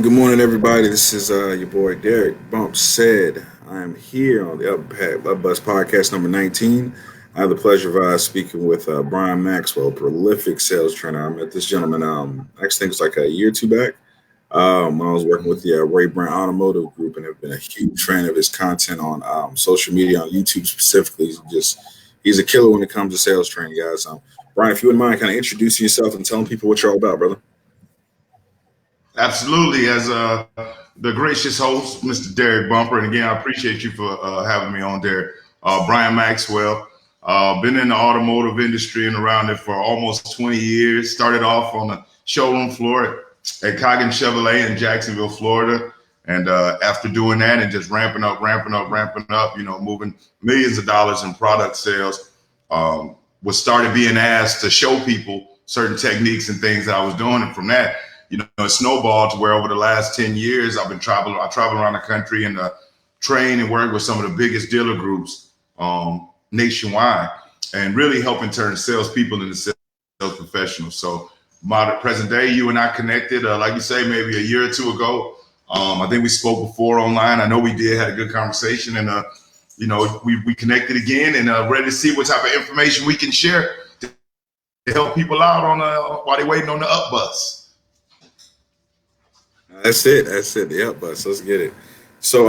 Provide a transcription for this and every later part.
Good morning, everybody. This is your boy Derek Bump said. I am here on the Up Bus podcast number 19. I have the pleasure of speaking with Brian Maxwell, prolific sales trainer. I met this gentleman, I actually think it was like a year or two back. When I was working with the Ray Brand Automotive Group, and have been a huge fan of his content on social media, on YouTube specifically. He's a killer when it comes to sales training, guys. Brian, if you wouldn't mind kind of introducing yourself and telling people what you're all about, brother. Absolutely. As the gracious host, Mr. Derek Bumper, and again, I appreciate you for having me on there. Brian Maxwell, been in the automotive industry and around it for almost 20 years. Started off on the showroom floor at Coggin Chevrolet in Jacksonville, Florida. And after doing that and just ramping up, moving millions of dollars in product sales, was started being asked to show people certain techniques and things that I was doing. And from that, it snowballed to where over the last 10 years, I travel around the country and train and work with some of the biggest dealer groups nationwide and really helping turn salespeople into sales professionals. So present day, you and I connected, like you say, maybe a year or two ago. I think we spoke before online. I know we had a good conversation, and we connected again and ready to see what type of information we can share to help people out while they're waiting on the up bus. That's it. The up bus. Let's get it. So,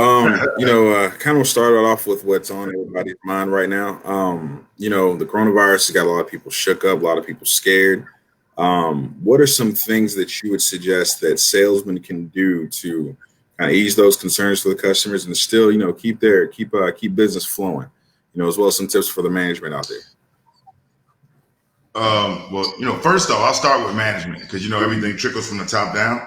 kind of started off with what's on everybody's mind right now. The coronavirus has got a lot of people shook up, a lot of people scared. What are some things that you would suggest that salesmen can do to kind of ease those concerns for the customers and still, keep business flowing, as well as some tips for the management out there? First off, I'll start with management because, everything trickles from the top down.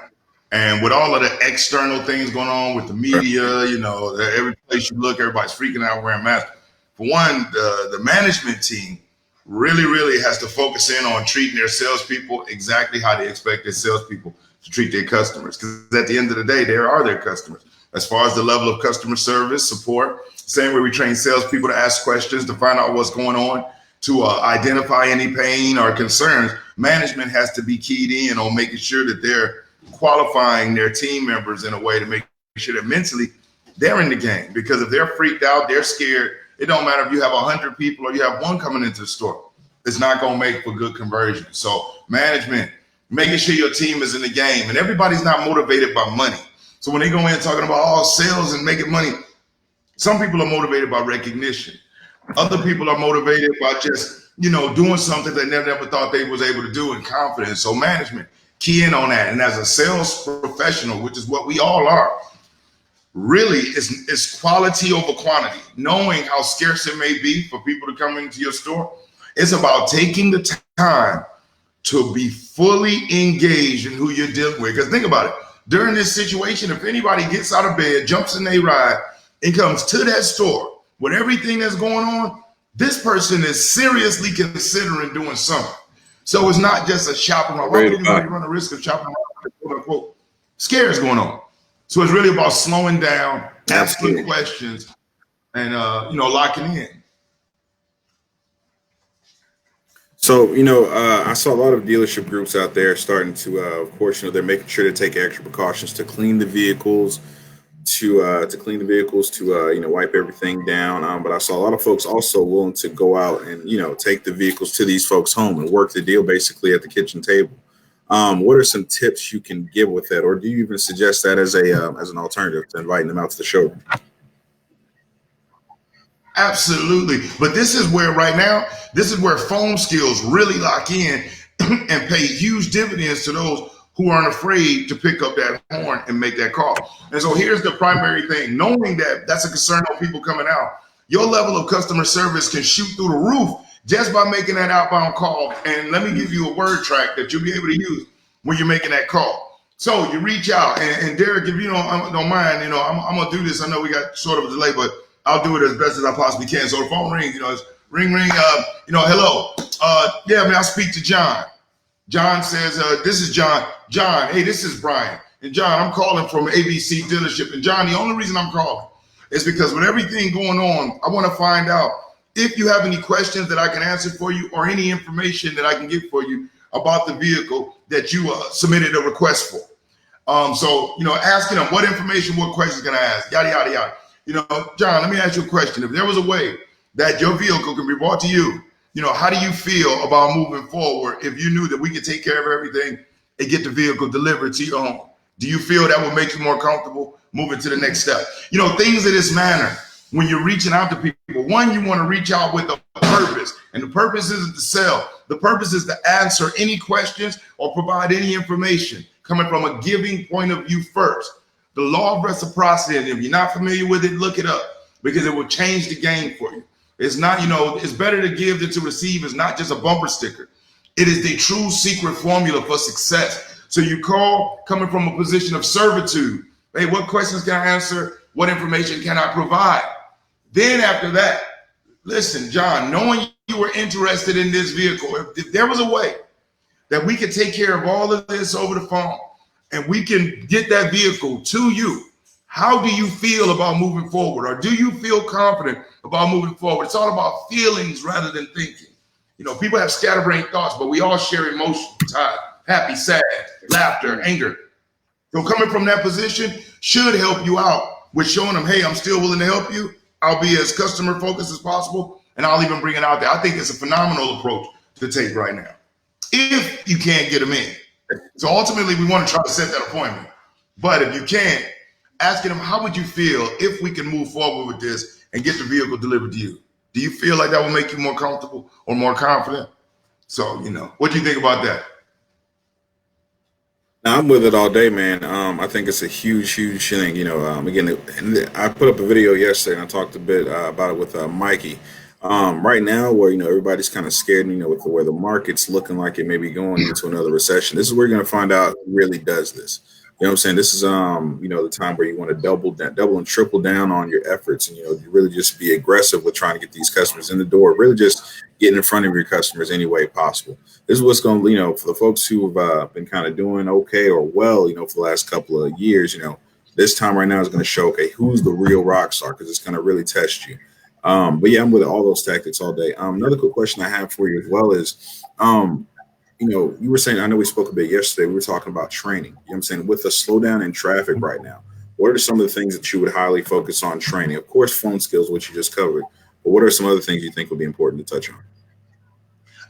And with all of the external things going on with the media, every place you look, everybody's freaking out wearing masks. For one, the management team really, really has to focus in on treating their salespeople exactly how they expect their salespeople to treat their customers. Because at the end of the day, they are their customers. As far as the level of customer service, support, same way we train salespeople to ask questions, to find out what's going on, to identify any pain or concerns, management has to be keyed in on making sure that they're qualifying their team members in a way to make sure that mentally they're in the game. Because if they're freaked out, they're scared, it don't matter if you have 100 people or you have one coming into the store. It's not going to make for good conversion. So management, making sure your team is in the game, and everybody's not motivated by money. So when they go in talking about all sales and making money, some people are motivated by recognition. Other people are motivated by just, doing something they never thought they was able to do in confidence. So management, key in on that. And as a sales professional, which is what we all are, really it's quality over quantity. Knowing how scarce it may be for people to come into your store, it's about taking the time to be fully engaged in who you're dealing with. Because think about it, during this situation, if anybody gets out of bed, jumps in their ride, and comes to that store with everything that's going on, this person is seriously considering doing something. So it's not just a shopping around. Why would anybody run the risk of shopping around, quote unquote, scares going on? So it's really about slowing down, asking questions, and locking in. So I saw a lot of dealership groups out there starting to, of course, they're making sure to take extra precautions to clean the vehicles, to wipe everything down. But I saw a lot of folks also willing to go out and take the vehicles to these folks' home and work the deal basically at the kitchen table. What are some tips you can give with that, or do you even suggest that as an alternative to inviting them out to the show? Absolutely. But this is where phone skills really lock in and pay huge dividends to those who aren't afraid to pick up that horn and make that call. And so here's the primary thing, knowing that that's a concern on people coming out. Your level of customer service can shoot through the roof just by making that outbound call. And let me give you a word track that you'll be able to use when you're making that call. So you reach out, and Derek, if you don't mind, I'm going to do this. I know we got sort of a delay, but I'll do it as best as I possibly can. So the phone rings, it's ring, hello. Yeah, man, I'll speak to John. John says, this is John. John, hey, this is Brian. And John, I'm calling from ABC dealership. And John, the only reason I'm calling is because with everything going on, I want to find out if you have any questions that I can answer for you or any information that I can get for you about the vehicle that you submitted a request for. So, asking them what information, what questions can I ask, yada, yada, yada. John, let me ask you a question. If there was a way that your vehicle can be brought to you, how do you feel about moving forward if you knew that we could take care of everything and get the vehicle delivered to your home? Do you feel that would make you more comfortable moving to the next step? Things of this manner, when you're reaching out to people, one, you want to reach out with a purpose, and the purpose isn't to sell. The purpose is to answer any questions or provide any information coming from a giving point of view first. The law of reciprocity, and if you're not familiar with it, look it up, because it will change the game for you. It's not, it's better to give than to receive. It's not just a bumper sticker. It is the true secret formula for success. So you call coming from a position of servitude. Hey, what questions can I answer? What information can I provide? Then after that, listen, John, knowing you were interested in this vehicle, if there was a way that we could take care of all of this over the phone and we can get that vehicle to you, how do you feel about moving forward? Or do you feel confident about moving forward? It's all about feelings rather than thinking. People have scatterbrained thoughts, but we all share emotions, happy, sad, laughter, anger. So coming from that position should help you out with showing them, hey, I'm still willing to help you. I'll be as customer focused as possible, and I'll even bring it out there. I think it's a phenomenal approach to take right now, if you can't get them in. So ultimately, we want to try to set that appointment. But if you can't, asking them, how would you feel if we can move forward with this and get the vehicle delivered to you? Do you feel like that will make you more comfortable or more confident? So, what do you think about that? Now, I'm with it all day, man. I think it's a huge thing. Again, I put up a video yesterday and I talked a bit about it with Mikey. Right now, where everybody's kind of scared, with the way the market's looking like it may be going into another recession. This is where you're going to find out who really does this. You know what I'm saying? This is the time where you want to double and triple down on your efforts, and you really just be aggressive with trying to get these customers in the door. Really, just getting in front of your customers any way possible. This is what's going to, for the folks who've been kind of doing okay or well, for the last couple of years. This time right now is going to show, okay, who's the real rock star, because it's going to really test you. But yeah, I'm with all those tactics all day. Another quick question I have for you as well is, you were saying, I know we spoke a bit yesterday, we were talking about training. You know what I'm saying? With the slowdown in traffic right now, what are some of the things that you would highly focus on training? Of course, phone skills, which you just covered, but what are some other things you think would be important to touch on?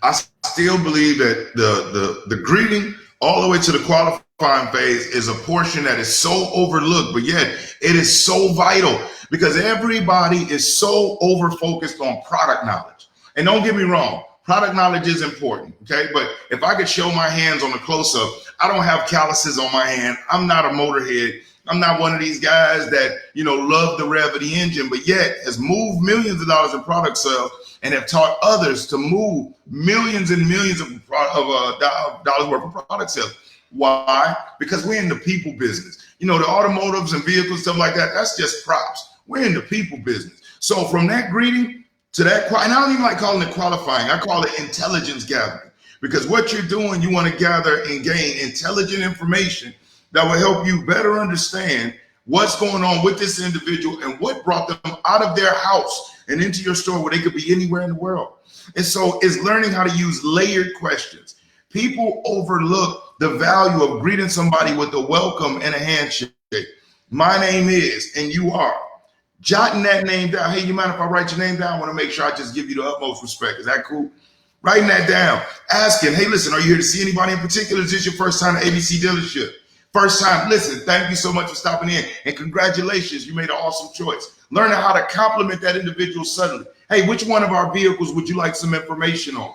I still believe that the greeting all the way to the qualifying phase is a portion that is so overlooked, but yet it is so vital, because everybody is so over focused on product knowledge. And don't get me wrong, product knowledge is important, okay? But if I could show my hands on the close-up, I don't have calluses on my hand. I'm not a motorhead. I'm not one of these guys that, love the rev of the engine, but yet has moved millions of dollars in product sales and have taught others to move millions and millions of dollars worth of product sales. Why? Because we're in the people business. The automotives and vehicles, stuff like that, that's just props. We're in the people business. So from that greeting to that, and I don't even like calling it qualifying. I call it intelligence gathering, because what you're doing, you want to gather and gain intelligent information that will help you better understand what's going on with this individual and what brought them out of their house and into your store where they could be anywhere in the world. And so it's learning how to use layered questions. People overlook the value of greeting somebody with a welcome and a handshake. My name is, and you are. Jotting that name down. Hey, you mind if I write your name down? I want to make sure I just give you the utmost respect. Is that cool? Writing that down. Asking, hey, listen, are you here to see anybody in particular? Is this your first time at ABC dealership? First time, listen, thank you so much for stopping in, and congratulations, you made an awesome choice. Learning how to compliment that individual subtly. Hey, which one of our vehicles would you like some information on?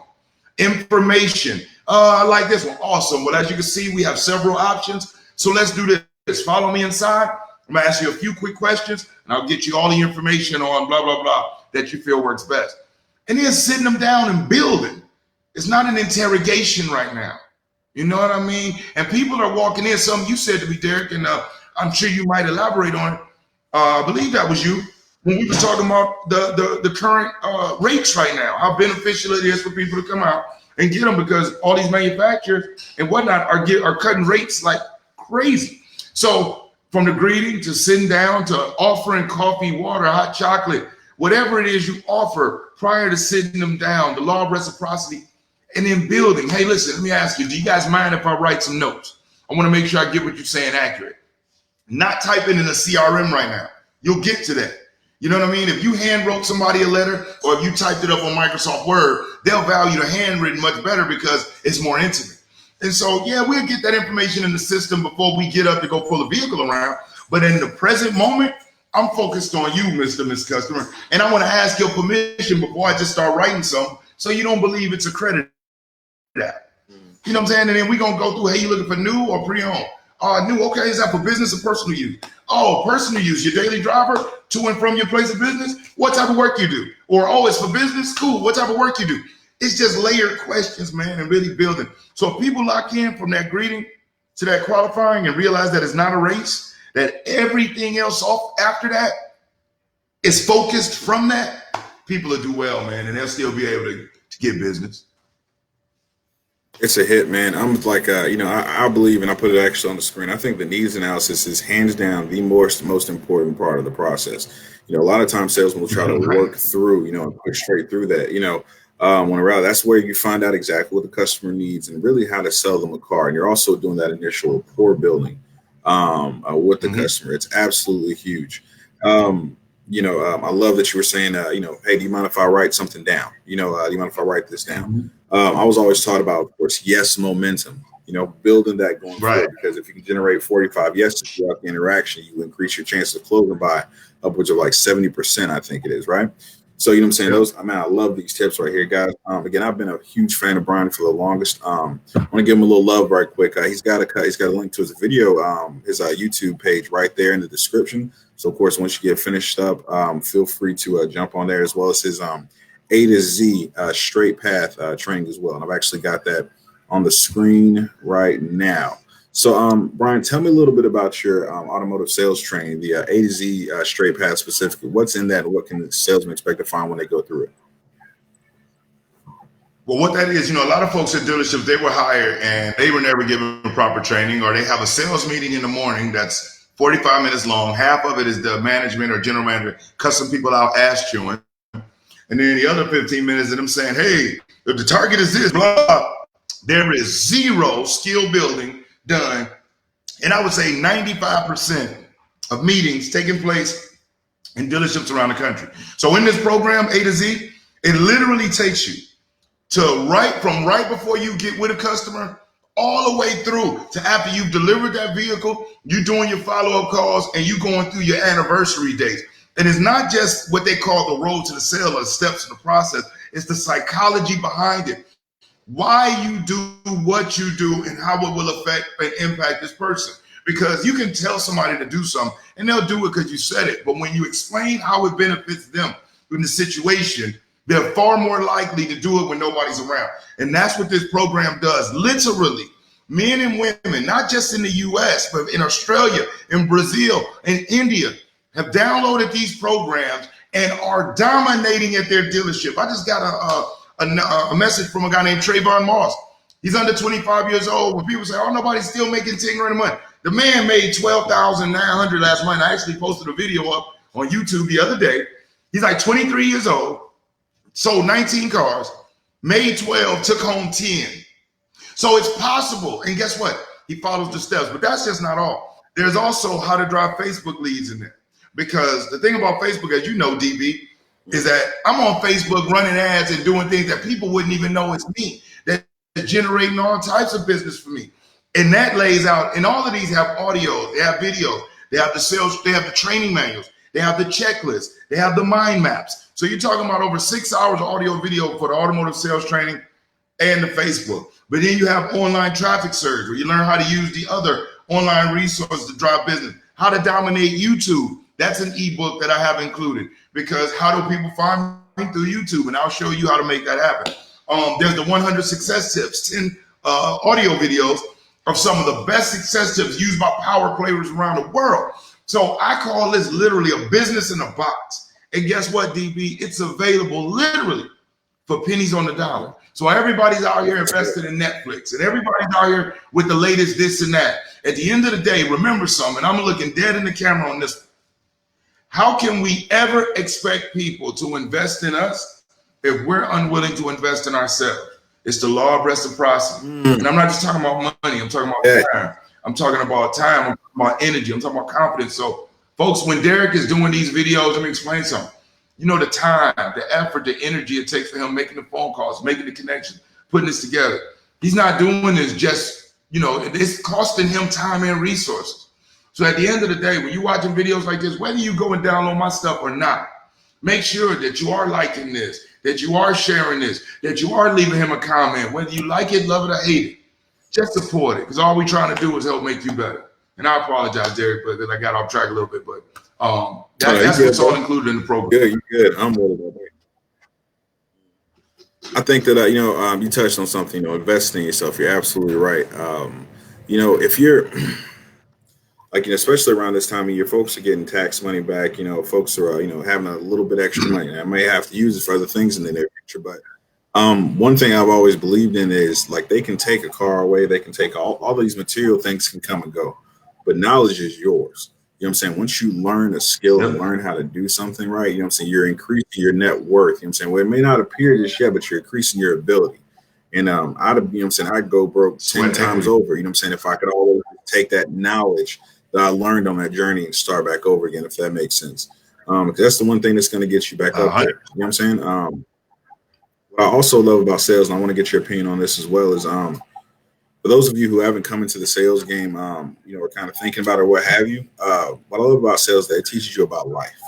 Information. I like this one. Awesome. Well, as you can see, we have several options. So let's do this. Follow me inside. I'm going to ask you a few quick questions, and I'll get you all the information on blah, blah, blah that you feel works best. And then sitting them down and building. It's not an interrogation right now. You know what I mean? And people are walking in. Something you said to me, Derek, and I'm sure you might elaborate on it. I believe that was you when we were talking about the current rates right now, how beneficial it is for people to come out and get them, because all these manufacturers and whatnot are cutting rates like crazy. So from the greeting to sitting down to offering coffee, water, hot chocolate, whatever it is you offer prior to sitting them down, the law of reciprocity. And then building, hey, listen, let me ask you, do you guys mind if I write some notes? I want to make sure I get what you're saying accurate. Not typing in a CRM right now. You'll get to that. You know what I mean? If you hand wrote somebody a letter or if you typed it up on Microsoft Word, they'll value the handwritten much better because it's more intimate. And so, yeah, we'll get that information in the system before we get up to go pull a vehicle around. But in the present moment, I'm focused on you, Mr. Miss Customer. And I want to ask your permission before I just start writing something so you don't believe it's a credit app. You know what I'm saying? And then we're going to go through, hey, you looking for new or pre-owned? New, okay, is that for business or personal use? Oh, personal use, your daily driver to and from your place of business? What type of work you do? Or, oh, it's for business? Cool, what type of work you do? It's just layered questions, man, and really building. So if people lock in from that greeting to that qualifying and realize that it's not a race, that everything else off after that is focused from that, people will do well, man, and they'll still be able to get business. It's a hit, man. I'm like, I believe, and I put it actually on the screen. I think the needs analysis is hands down the most important part of the process. A lot of times salesmen will try to work through, and push straight through that. When around, that's where you find out exactly what the customer needs and really how to sell them a car. And you're also doing that initial rapport building with the customer. It's absolutely huge. I love that you were saying, hey, do you mind if I write something down? Do you mind if I write this down? I was always taught about, of course, yes momentum, building that going forward, because if you can generate 45 yeses throughout the interaction, you increase your chances of closing by upwards of like 70%, I think it is, right? So, you know what I'm saying? I love these tips right here, guys. Again, I've been a huge fan of Brian for the longest. I want to give him a little love right quick. He's got a link to his video, his YouTube page right there in the description. So, of course, once you get finished up, feel free to jump on there, as well as his A to Z straight path training as well. And I've actually got that on the screen right now. So, Brian, tell me a little bit about your automotive sales training, the A to Z straight path specifically. What's in that, and what can the salesman expect to find when they go through it? Well, what that is, a lot of folks at dealerships, they were hired and they were never given proper training, or they have a sales meeting in the morning that's 45 minutes long. Half of it is the management or general manager cussing people out, ass chewing. And then the other 15 minutes of them saying, hey, if the target is this, blah, there is zero skill building done. And I would say 95% of meetings taking place in dealerships around the country. So in this program, A to Z, it literally takes you to right before you get with a customer all the way through to after you've delivered that vehicle, you doing your follow-up calls, and you going through your anniversary days. And it's not just what they call the road to the sale or the steps in the process. It's the psychology behind it. Why you do what you do and how it will affect and impact this person. Because you can tell somebody to do something and they'll do it because you said it. But when you explain how it benefits them in the situation, they're far more likely to do it when nobody's around. And that's what this program does. Literally, men and women, not just in the US, but in Australia, in Brazil, in India, have downloaded these programs and are dominating at their dealership. I just got a message from a guy named Trayvon Moss. He's under 25 years old. When people say, oh, nobody's still making 10 grand a month. The man made $12,900 last month. I actually posted a video up on YouTube the other day. He's like 23 years old, sold 19 cars, made 12, took home 10. So it's possible. And guess what? He follows the steps. But that's just not all. There's also how to drive Facebook leads in there. Because the thing about Facebook, as you know, DB, is that I'm on Facebook running ads and doing things that people wouldn't even know it's me, that generating all types of business for me. And that lays out, and all of these have audio, they have video, they have the sales, they have the training manuals, they have the checklist, they have the mind maps. So you're talking about over 6 hours of audio video for the automotive sales training and the Facebook. But then you have online traffic surge, where you learn how to use the other online resources to drive business, how to dominate YouTube. That's an ebook that I have included, because how do people find me through YouTube? And I'll show you how to make that happen. There's the 100 success tips, 10 audio videos of some of the best success tips used by power players around the world. So I call this literally a business in a box. And guess what, DB? It's available literally for pennies on the dollar. So everybody's out here invested in Netflix, and everybody's out here with the latest this and that. At the end of the day, remember something, I'm looking dead in the camera on this. How can we ever expect people to invest in us if we're unwilling to invest in ourselves? It's the law of reciprocity. And I'm not just talking about money. I'm talking about time. I'm talking about time. I'm talking about energy. I'm talking about confidence. So, folks, when Derek is doing these videos, let me explain something. You know, the time, the effort, the energy it takes for him making the phone calls, making the connections, putting this together. He's not doing this just, you know, it's costing him time and resources. So at the end of the day, when you're watching videos like this, whether you go and download my stuff or not, make sure that you are liking this, that you are sharing this, that you are leaving him a comment, whether you like it, love it, or hate it. Just support it, because all we're trying to do is help make you better. And I apologize, Derek, but I got off track a little bit, but that's what's all included in the program. Good, you good. I'm worried about that. I think that you touched on something. Investing in yourself. You're absolutely right. If you're like, especially around this time of year, folks are getting tax money back. Folks are having a little bit extra money. I may have to use it for other things in the near future, but one thing I've always believed in is, like, they can take a car away, they can take all these material things can come and go, but knowledge is yours. You know what I'm saying? Once you learn a skill and learn how to do something right, you're increasing your net worth. Well, it may not appear just yet, but you're increasing your ability. And I'd go broke 10 times over, if I could always take that knowledge that I learned on that journey and start back over again, if that makes sense. Because that's the one thing that's going to get you back up there. You know what I'm saying? What I also love about sales, and I want to get your opinion on this as well, is for those of you who haven't come into the sales game, or kind of thinking about it or what have you, what I love about sales is that it teaches you about life.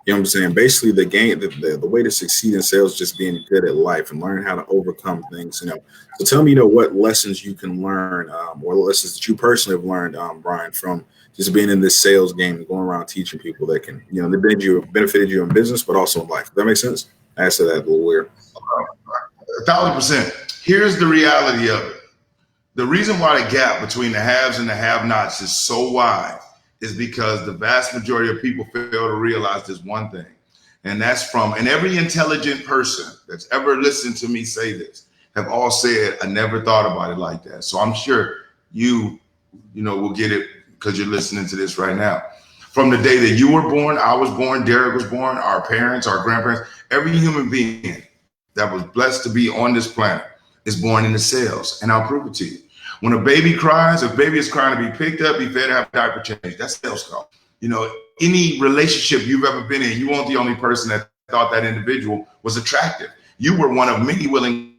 You know what I'm saying? Basically, the game, the way to succeed in sales is just being good at life and learning how to overcome things. So tell me, what lessons you can learn, or lessons that you personally have learned, Brian, from just being in this sales game and going around teaching people that can, they benefited you in business, but also in life. Does that make sense? I said that a little weird. 1,000%. Here's the reality of it. The reason why the gap between the haves and the have-nots is so wide is because the vast majority of people fail to realize this one thing. And every intelligent person that's ever listened to me say this have all said, I never thought about it like that. So I'm sure you will get it because you're listening to this right now. From the day that you were born, I was born, Derek was born, our parents, our grandparents, every human being that was blessed to be on this planet is born into sales. And I'll prove it to you. When a baby cries, if baby is crying to be picked up, be fed, have a diaper change, that's sales call. Any relationship you've ever been in, you weren't the only person that thought that individual was attractive. You were one of many willing,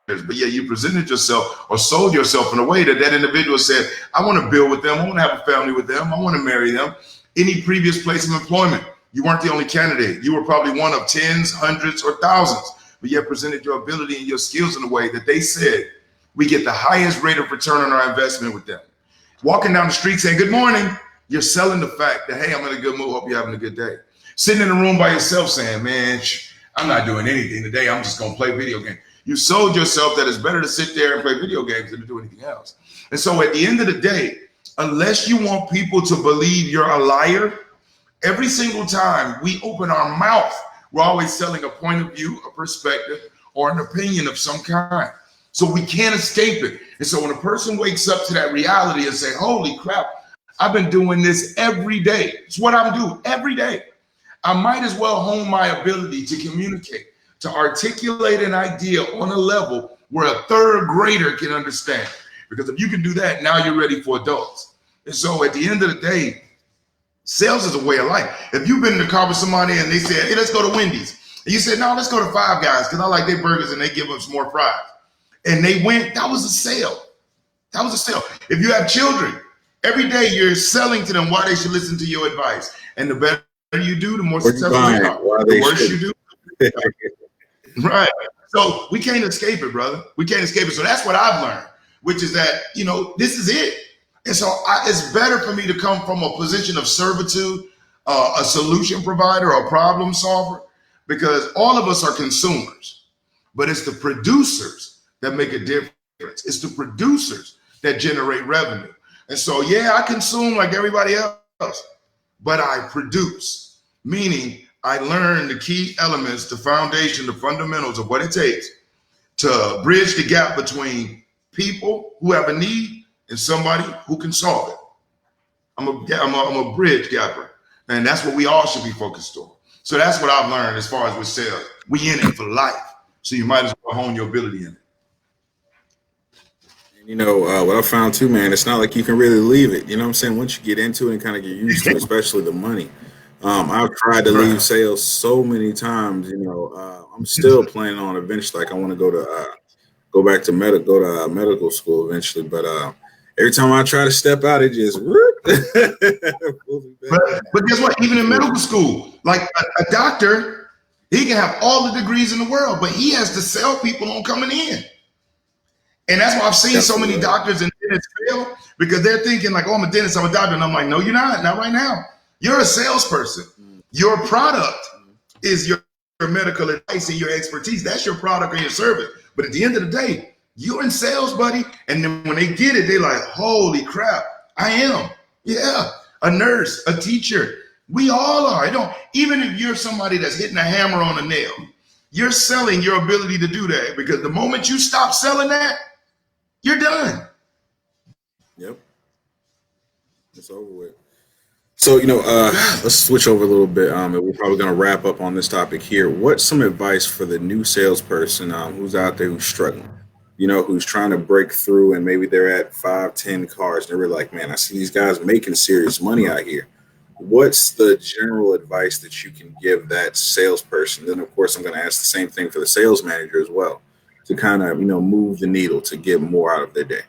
but yet you presented yourself or sold yourself in a way that individual said, I want to build with them. I want to have a family with them. I want to marry them. Any previous place of employment, you weren't the only candidate. You were probably one of tens, hundreds, or thousands, but yet presented your ability and your skills in a way that they said, we get the highest rate of return on our investment with them. Walking down the street saying, good morning, you're selling the fact that, hey, I'm in a good mood, hope you're having a good day. Sitting in a room by yourself saying, man, I'm not doing anything today, I'm just going to play video games. You sold yourself that it's better to sit there and play video games than to do anything else. And so at the end of the day, unless you want people to believe you're a liar, every single time we open our mouth, we're always selling a point of view, a perspective, or an opinion of some kind. So we can't escape it. And so when a person wakes up to that reality and say, holy crap, I've been doing this every day. It's what I'm doing every day. I might as well hone my ability to communicate, to articulate an idea on a level where a third grader can understand. Because if you can do that, now you're ready for adults. And so at the end of the day, sales is a way of life. If you've been in the car with somebody and they said, hey, let's go to Wendy's. And you said, no, let's go to Five Guys because I like their burgers and they give us more fries. And they went, that was a sale. That was a sale. If you have children, every day you're selling to them why they should listen to your advice. And the better you do, the more successful you are. The worse you do. Right. So we can't escape it, brother. We can't escape it. So that's what I've learned, which is that, this is it. And so it's better for me to come from a position of servitude, a solution provider, a problem solver, because all of us are consumers, but it's the producers that make a difference. It's the producers that generate revenue. And so, yeah, I consume like everybody else, but I produce, meaning I learn the key elements, the foundation, the fundamentals of what it takes to bridge the gap between people who have a need and somebody who can solve it. I'm a bridge gapper, and that's what we all should be focused on. So that's what I've learned as far as with sales. We in it for life, so you might as well hone your ability in it. What I found too, man, it's not like you can really leave it. You know what I'm saying? Once you get into it and kind of get used to it, especially the money. I've tried to leave Right. sales so many times. I'm still planning on eventually. Like I want to go back to medical school eventually, but every time I try to step out, it just pulls me back in. But guess what? Even in medical school, like a doctor, he can have all the degrees in the world, but he has to sell people on coming in. And that's why I've seen so many Absolutely. doctors and dentists fail because they're thinking like, oh, I'm a dentist, I'm a doctor. And I'm like, no, you're not right now. You're a salesperson. Your product is your medical advice and your expertise. That's your product or your service. But at the end of the day, you're in sales, buddy. And then when they get it, they're like, holy crap, I am. Yeah, a nurse, a teacher. We all are. Even if you're somebody that's hitting a hammer on a nail, you're selling your ability to do that because the moment you stop selling that, you're done. Yep, it's over with. So, let's switch over a little bit. And we're probably going to wrap up on this topic here. What's some advice for the new salesperson who's out there who's struggling? Who's trying to break through and maybe they're at 5, 10 cars and they're really like, man, I see these guys making serious money out here. What's the general advice that you can give that salesperson? Then, of course, I'm going to ask the same thing for the sales manager as well to kind of, move the needle to get more out of their day.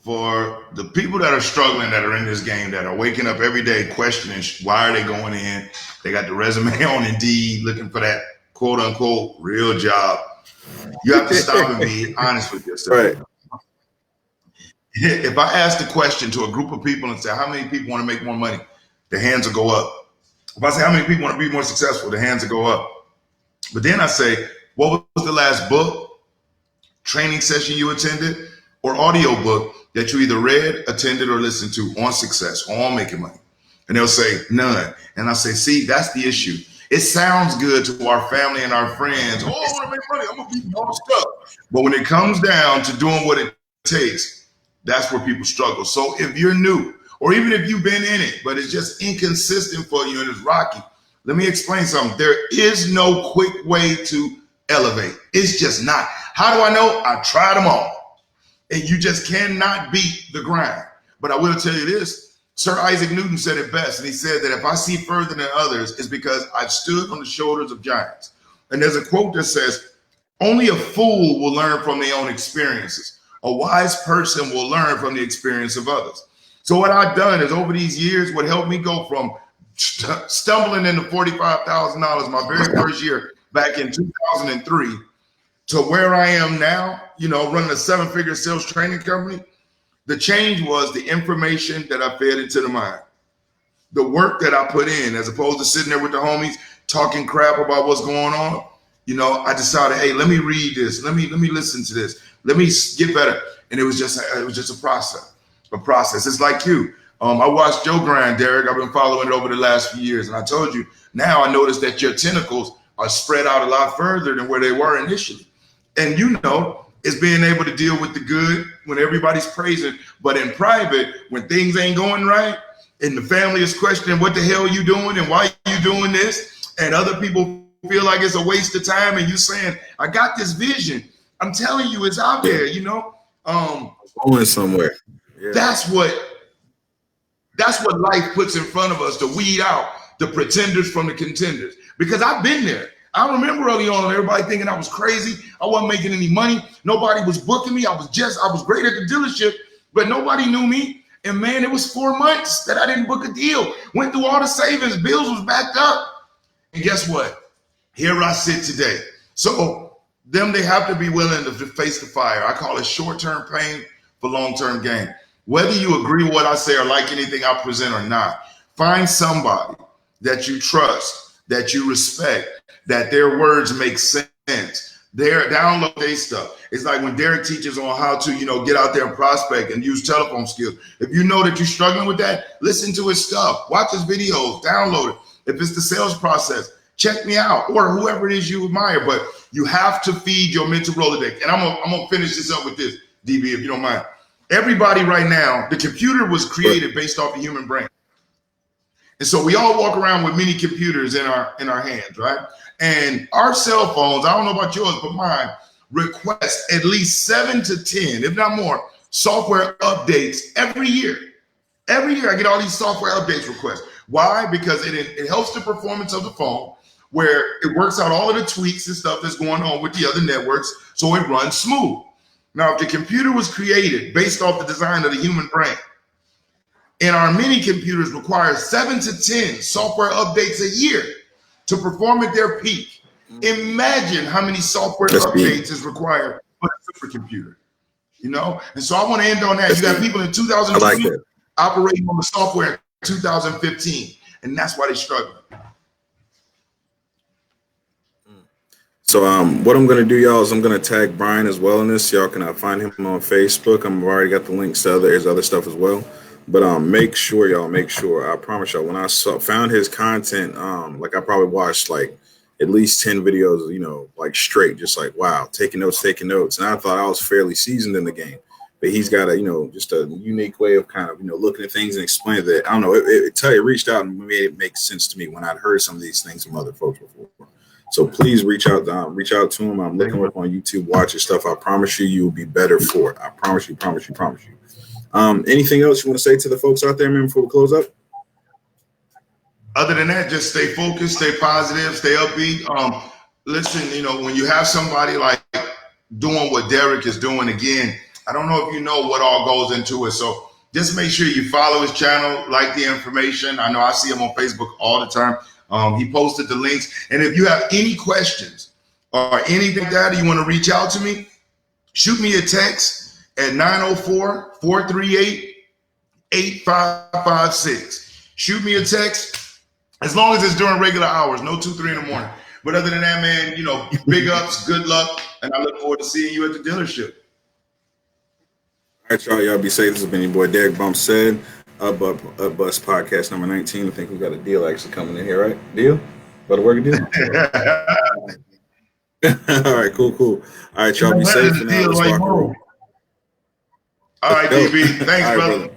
For the people that are struggling, that are in this game, that are waking up every day questioning why are they going in? They got the resume on Indeed looking for that quote unquote real job. You have to stop and be honest with yourself. Right. If I ask the question to a group of people and say, how many people want to make more money? The hands will go up. If I say, how many people want to be more successful? The hands will go up. But then I say, what was the last book, training session you attended, or audio book that you either read, attended, or listened to on success, on making money? And they'll say, none. And I say, see, that's the issue. It sounds good to our family and our friends. Oh, I want to make money. I'm going to be all the stuff. But when it comes down to doing what it takes, that's where people struggle. So if you're new, or even if you've been in it, but it's just inconsistent for you and it's rocky, let me explain something. There is no quick way to elevate. It's just not. How do I know? I tried them all. And you just cannot beat the grind. But I will tell you this. Sir Isaac Newton said it best. And he said that if I see further than others, it's because I've stood on the shoulders of giants. And there's a quote that says, only a fool will learn from their own experiences. A wise person will learn from the experience of others. So what I've done is over these years, what helped me go from stumbling into $45,000 my very first year back in 2003 to where I am now, running a 7-figure sales training company. The change was the information that I fed into the mind, the work that I put in, as opposed to sitting there with the homies talking crap about what's going on. I decided, hey, let me read this. Let me listen to this. Let me get better. And it was just a process. It's like you. I watched Joe grind, Derek. I've been following it over the last few years. And I told you, now I noticed that your tentacles are spread out a lot further than where they were initially. And it's being able to deal with the good when everybody's praising. But in private, when things ain't going right and the family is questioning what the hell you doing and why you doing this, and other people feel like it's a waste of time, and you saying, I got this vision. I'm telling you, it's out there, Going somewhere. Yeah. That's what life puts in front of us to weed out the pretenders from the contenders. Because I've been there. I remember early on everybody thinking I was crazy. I wasn't making any money. Nobody was booking me. I was great at the dealership, but nobody knew me. And man, it was 4 months that I didn't book a deal. Went through all the savings, bills was backed up. And guess what? Here I sit today. So they have to be willing to face the fire. I call it short-term pain for long-term gain. Whether you agree with what I say or like anything I present or not, find somebody that you trust, that you respect, that their words make sense. Download their stuff. It's like when Derek teaches on how to, get out there and prospect and use telephone skills. If you know that you're struggling with that, listen to his stuff, watch his videos, download it. If it's the sales process, check me out, or whoever it is you admire. But you have to feed your mental Rolodex. And I'm gonna finish this up with this, DB, if you don't mind. Everybody right now, the computer was created based off the human brain. And so we all walk around with mini computers in our hands, right? And our cell phones, I don't know about yours, but mine request at least 7 to 10, if not more, software updates every year. Every year I get all these software updates requests. Why? Because it helps the performance of the phone, where it works out all of the tweaks and stuff that's going on with the other networks, so it runs smooth. Now, if the computer was created based off the design of the human brain, and our mini computers require 7 to 10 software updates a year to perform at their peak, imagine how many software updates is required for a supercomputer. You know, and so I want to end on that. You got people in 2020 operating on the software in 2015, and that's why they struggle. So what I'm going to do, y'all, is I'm going to tag Brian as well in this. Y'all can find him on Facebook. I've already got the links to there's other stuff as well. But make sure, y'all, I promise y'all, when I found his content, like I probably watched like at least 10 videos, you know, like straight, just like, wow, taking notes. And I thought I was fairly seasoned in the game. But he's got a, you know, just a unique way of kind of, you know, looking at things and explaining that. I don't know, it reached out and made it make sense to me when I'd heard some of these things from other folks before. So please reach out to him. I'm looking up on YouTube, watch his stuff. I promise you will be better for it. I promise you. Anything else you want to say to the folks out there, man, before we close up? Other than that, just stay focused, stay positive, stay upbeat. Listen, you know, when you have somebody like doing what Derek is doing, again, I don't know if you know what all goes into it. So just make sure you follow his channel, like the information. I know I see him on Facebook all the time. He posted the links. And if you have any questions or anything that you want to reach out to me, shoot me a text at 904-438-8556. Shoot me a text, as long as it's during regular hours, no 2, 3 in the morning. But other than that, man, you know, big ups, good luck, and I look forward to seeing you at the dealership. All right, y'all be safe. This has been your boy Derek Bump Said, Up Bus Podcast number 19. I think we got a deal actually coming in here, right? Deal? About to work a deal? All right, cool. All right, y'all be safe. And let's rock and roll. All right, DB. Thanks, brother.